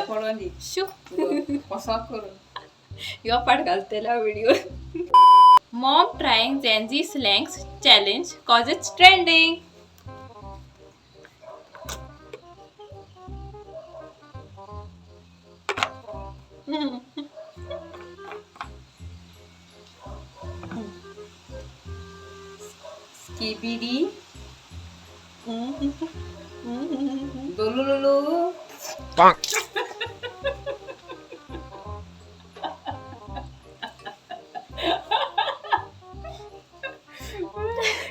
पडली शू कसा करून यो पाठ घालतेला video. Mom trying Gen Z slangs challenge cause it's trending. Skibidi दोलुलुलु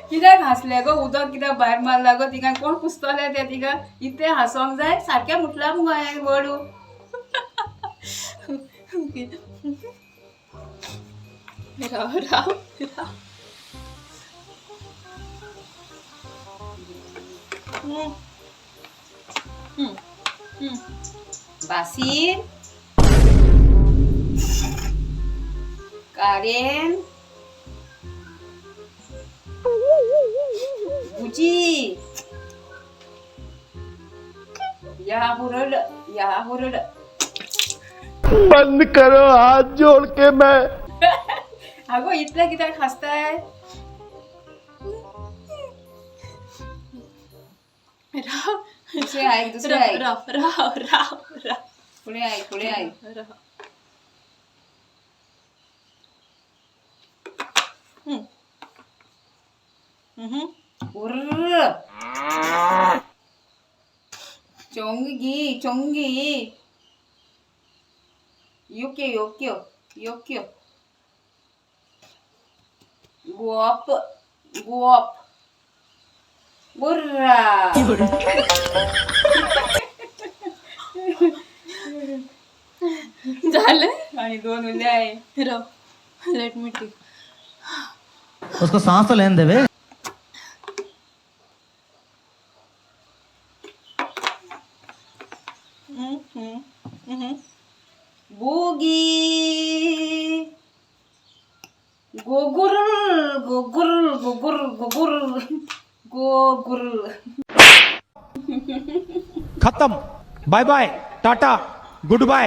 कित्याक हसले गो उदक कित्याक भायर मारला गो तिका कोण पुसतले ते तिका इतले हसोंक जाय सारकें म्हटल्यार मुगो हांवें वडू राव राव राव. बासीर कारेन बुजी या हुरड बंद करो हाथ जोड़ के मैं अगो इतले कित्याक हसताय राव दुसरे आयक दुसरे आयक राव राव राव राव पुढे आयक राव. उर्र चोंगी योक्यो गुआप बुर्रा झालं. आणि दोन उरले आहे राव लेट मी टेक. उसको सांस तो लेने देवे. बुगी गोगुर खत्म. Bye bye tata good bye.